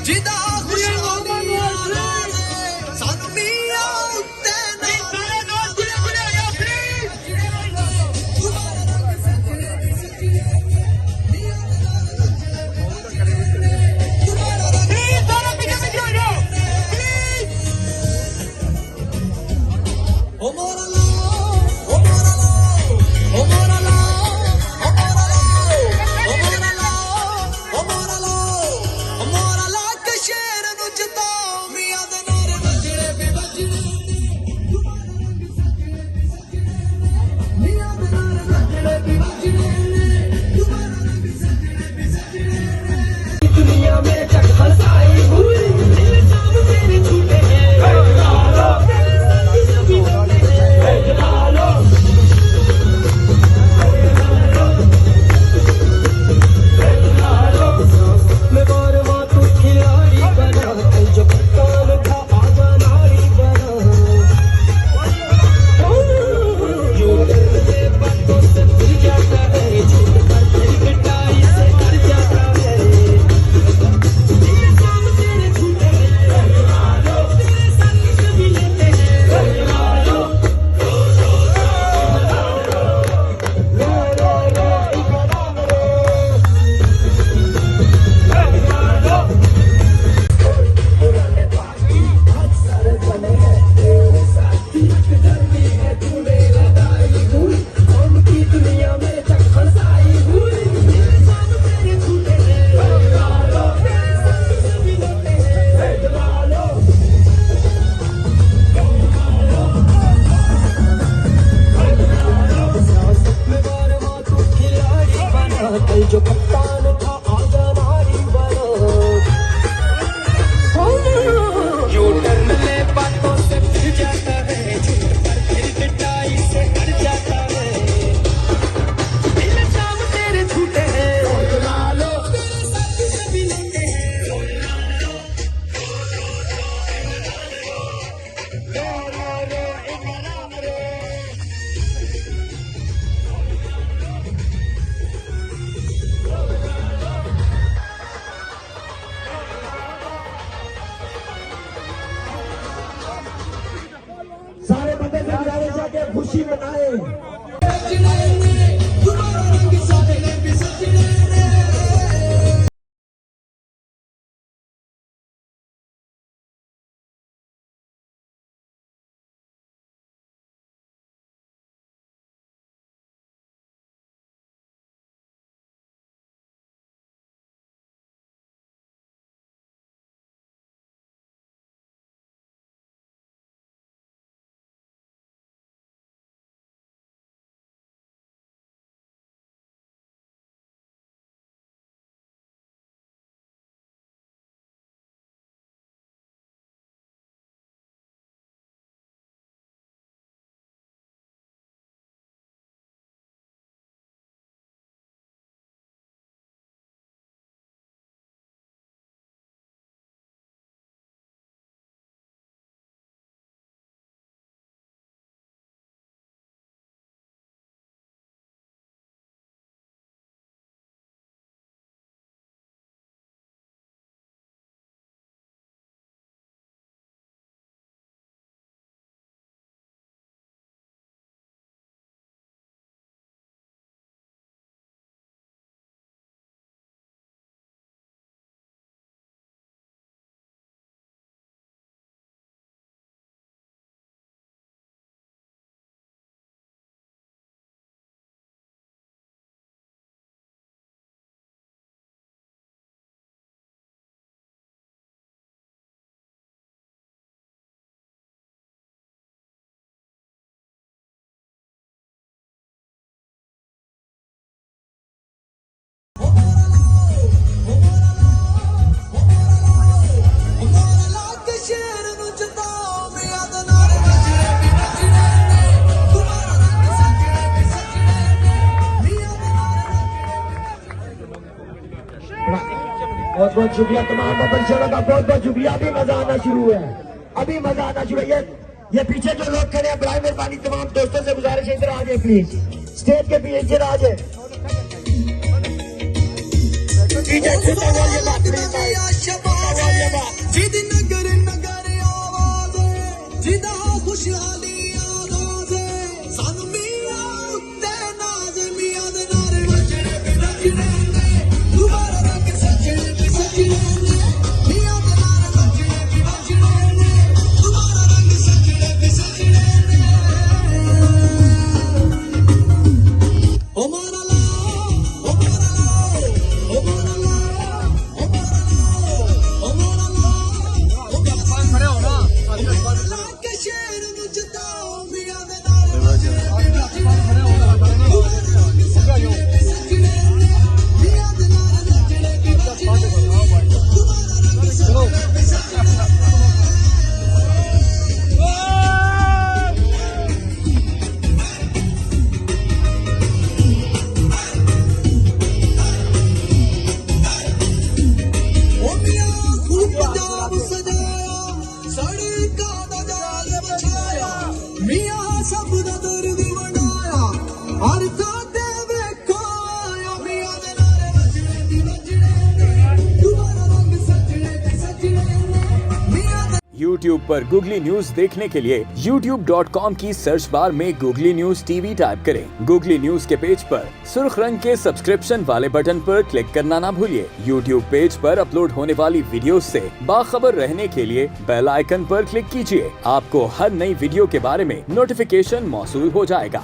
जिदा खुशहालियां सानू मियां उत्ते सारे दोस्त जुड़े हो प्लीज ओ मोरा ला ओ मोरा ला ओ मोरा ला ओ मोरा ला ओ मोरा ला ओ मोरा ला ओ मोरा ला के शेर नु जिता मियां दे नारे बजड़े भी बजड़े मियां दे नारे बजड़े भी बजड़े तुम्हारा रंग सजड़े भी सजड़े दुनिया में चक फसाई हुई दिल सब तेरे छूटे हैं जो कप्तान था आजा नारी बनो जो डरने बातों से फिर जाता है झूठ पर फिर पिटाई से हट जाता है दिल शाम तेरे झूठे हैं ला लो तेरे साथ सभी लौटे हैं सारे बंदे गुजारिश है कि खुशी मनाए बहुत बहुत शुक्रिया तमाम दर्शकों का, बहुत बहुत शुक्रिया। अभी मजा आना शुरू है, अभी मजा आना शुरू है। ये पीछे जो लोग खड़े हैं, बड़ी मेहरबानी तमाम दोस्तों से गुजारिश है इधर आ जाए प्लीज, स्टेज के पीछे आ जाए। पीछे YouTube पर गूगली न्यूज देखने के लिए youtube.com की सर्च बार में गूगली न्यूज टीवी टाइप करें। गूगली न्यूज के पेज पर सुर्ख रंग के सब्सक्रिप्शन वाले बटन पर क्लिक करना ना भूलिए। YouTube पेज पर अपलोड होने वाली वीडियो से बाखबर रहने के लिए बेल आइकन पर क्लिक कीजिए। आपको हर नई वीडियो के बारे में नोटिफिकेशन मौसूल हो जाएगा।